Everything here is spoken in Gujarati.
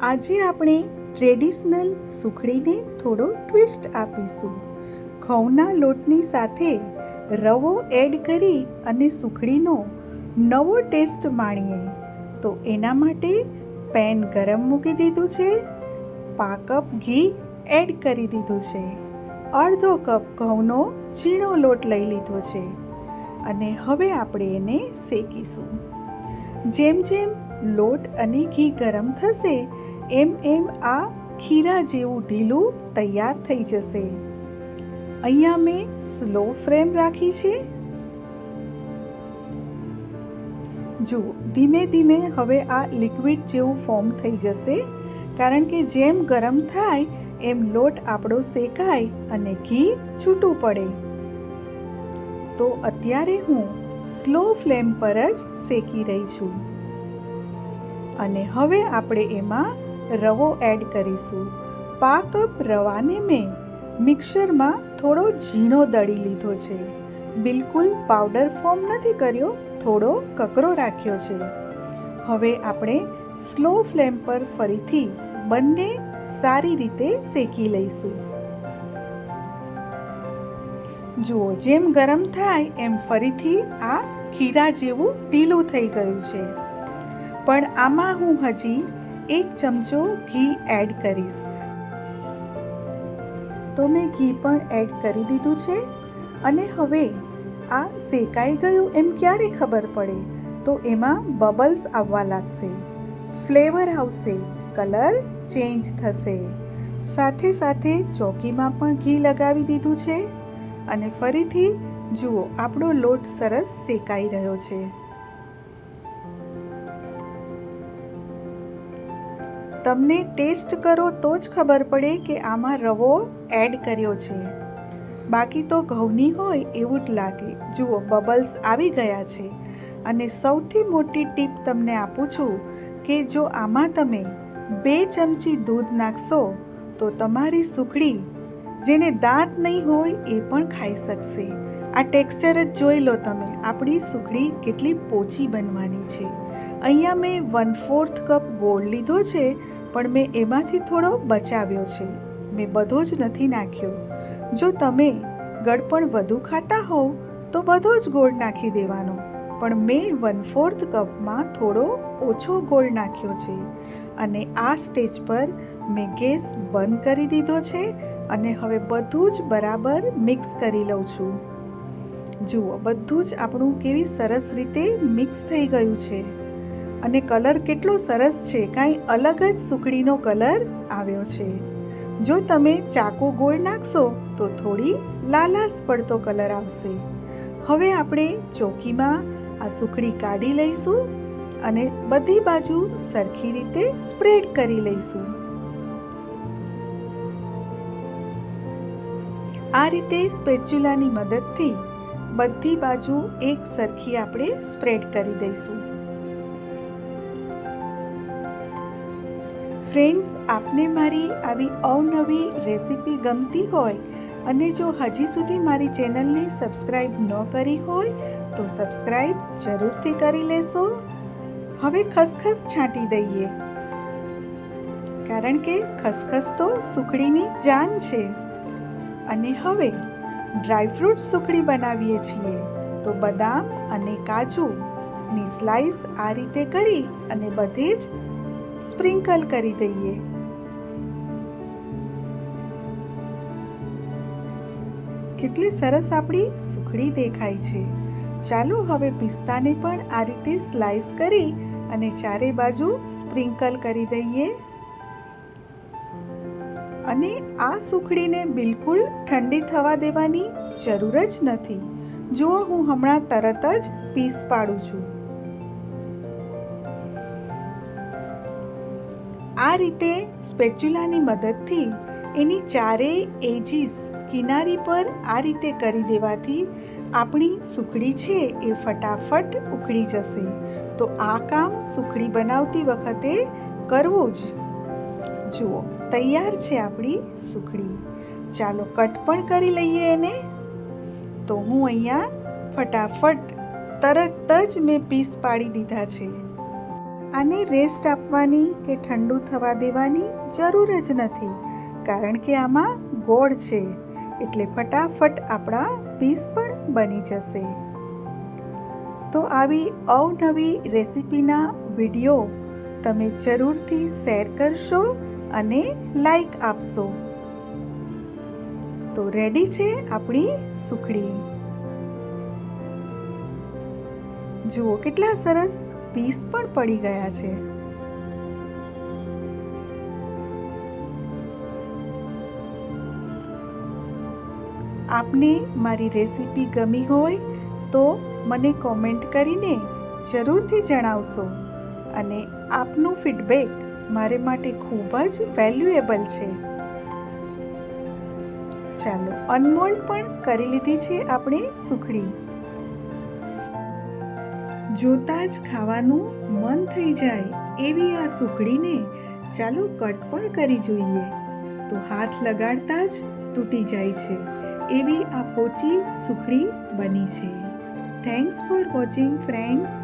આજે આપણે ટ્રેડિશનલ સુખડીને થોડો ટ્વિસ્ટ આપીશું. ઘઉંના લોટની સાથે રવો એડ કરી અને સુખડીનો નવો ટેસ્ટ માણીએ. તો એના માટે પેન ગરમ મૂકી દીધું છે, પા કપ ઘી એડ કરી દીધું છે, અડધો કપ ઘઉંનો ઝીણો લોટ લઈ લીધો છે અને હવે આપણે એને શેકીશું. જેમ જેમ લોટ અને ઘી ગરમ થશે એમ એમ આ ખીરા જેવું ઢીલું તૈયાર થઈ જશે. અહીંયા મેં સ્લો ફ્લેમ રાખી છે. જુઓ, ધીમે ધીમે હવે આ લિક્વિડ જેવું ફોર્મ થઈ જશે, કારણ કે જેમ ગરમ થાય એમ લોટ આપણો શેકાય અને ઘી છૂટું પડે. તો અત્યારે હું સ્લો ફ્લેમ પર જ શેકી રહી છું. અને હવે આપણે એમાં રવો એડ કરીશું. પા કપ રવાને મેં મિક્સરમાં થોડો ઝીણો દળી લીધો છે. બિલકુલ પાવડર ફોર્મ નથી કર્યો, થોડો કકરો રાખ્યો છે. હવે આપણે સ્લો ફ્લેમ પર ફરીથી બંને સારી રીતે શેકી લઈશું. જુઓ, જેમ ગરમ થાય એમ ફરીથી આ ખીરા જેવું ઢીલું થઈ ગયું છે. પણ આમાં હું હજી 1 ચમચો ઘી એડ કરીશ. તો મેં ઘી પણ એડ કરી દીધું છે અને હવે આ શેકાઈ ગયું એમ ક્યારે ખબર પડે? તો એમાં બબલ્સ આવવા લાગશે, ફ્લેવર આવશે, કલર ચેન્જ થશે. સાથે સાથે ચોકીમાં પણ ઘી લગાવી દીધું છે અને ફરીથી જુઓ, આપણો લોટ સરસ શેકાઈ રહ્યો છે. તમને ટેસ્ટ કરો તો જ ખબર પડે કે આમાં રવો એડ કર્યો છે, બાકી તો ઘઉંની હોય એવું જ લાગે. જુઓ, બબલ્સ આવી ગયા છે. અને સૌથી મોટી ટીપ તમને આપું છું કે જો આમાં તમે 2 ચમચી દૂધ નાખશો તો તમારી સુખડી, જેને દાંત નહીં હોય એ પણ ખાઈ શકશે. આ ટેક્સચર જ જોઈ લો તમે, આપણી સુખડી કેટલી પોચી બનવાની છે. અહીંયા મેં 1/4 કપ ગોળ લીધો છે, પણ મેં એમાંથી થોડો બચાવ્યો છે. મેં બધો જ નથી નાખ્યો. જો તમે ગળપણ વધુ ખાતા હોવ તો બધો જ ગોળ નાખી દેવાનો, પણ મેં 1/4 કપમાં થોડો ઓછો ગોળ નાખ્યો છે. અને આ સ્ટેજ પર મેં ગેસ બંધ કરી દીધો છે અને હવે બધું જ બરાબર મિક્સ કરી લઉં છું. જુઓ, બધું જ આપણું કેવી સરસ રીતે મિક્સ થઈ ગયું છે અને કલર કેટલો સરસ છે, કાંઈ અલગ જ સુખડીનો કલર આવ્યો છે. જો તમે ચાકો ગોળ નાખશો તો થોડી લાલાશ પડતો કલર આવશે. હવે આપણે ચોકીમાં આ સુખડી કાઢી લઈશું અને બધી બાજુ સરખી રીતે સ્પ્રેડ કરી લઈશું. આ રીતે સ્પેચ્યુલાની મદદથી બધી બાજુ એક સરખી આપણે સ્પ્રેડ કરી દઈશું. ફ્રેન્ડ્સ, આપને મારી આવી અવનવી રેસીપી ગમતી હોય અને જો હજી સુધી મારી ચેનલને સબસ્ક્રાઈબ ન કરી હોય તો સબસ્ક્રાઈબ જરૂરથી કરી લેશો. હવે ખસખસ છાંટી દઈએ, કારણ કે ખસખસ તો સુખડીની જાન છે. અને હવે ડ્રાયફ્રૂટ સુખડી બનાવીએ છીએ. તો બદામ અને કાજુની સ્લાઈસ આ રીતે કરી અને બધે જ સ્પ્રિંકલ કરી દઈએ. કેટલી સરસ આપણી સુખડી દેખાય છે. ચાલો હવે પિસ્તાને પણ આ રીતે સ્લાઈસ કરી અને ચારે બાજુ સ્પ્રિંકલ કરી દઈએ. અને આ સુખડીને બિલકુલ ઠંડી થવા દેવાની જરૂર જ નથી. જુઓ, હું હમણાં તરત જ પીસ પાડું છું. આ રીતે સ્પેચ્યુલાની મદદથી એની ચારેય એજીસ, કિનારી પર આ રીતે કરી દેવાથી આપણી સુખડી છે એ ફટાફટ ઉકળી જશે. તો આ કામ સુખડી બનાવતી વખતે કરવું જ. જુઓ, તૈયાર છે આપણી સુખડી. ચાલો કટ પણ કરી લઈએ એને. તો હું અહીંયા ફટાફટ તરત જ મેં પીસ પાડી દીધા છે. આને રેસ્ટ આપવાની કે ઠંડુ થવા દેવાની જરૂર જ નથી, કારણ કે આમાં ગોળ છે, એટલે ફટાફટ આપણા પીસ પણ બની જશે. તો આવી અવનવી રેસિપીના વિડીયો તમે જરૂરથી શેર કરશો અને લાઈક આપશો. તો રેડી છે આપણી સુખડી. જુઓ કેટલા સરસ પીસ પણ પડી ગયા છે. આપને મારી રેસિપી ગમી હોય તો મને કોમેન્ટ કરીને જરૂરથી જણાવશો, અને આપનું ફીડબેક મારે માટે ખૂબ જ વેલ્યુએબલ છે. ચાલો અનમોલ્ડ પણ કરી લીધી છે આપણે સુખડી. જોતા જ ખાવાનું મન થઈ જાય એવી આ સુખડીને ચાલો કટ પણ કરી જોઈએ. તો હાથ લગાડતા જ તૂટી જાય છે એવી આ પોચી સુખડી બની છે. Thanks for watching friends.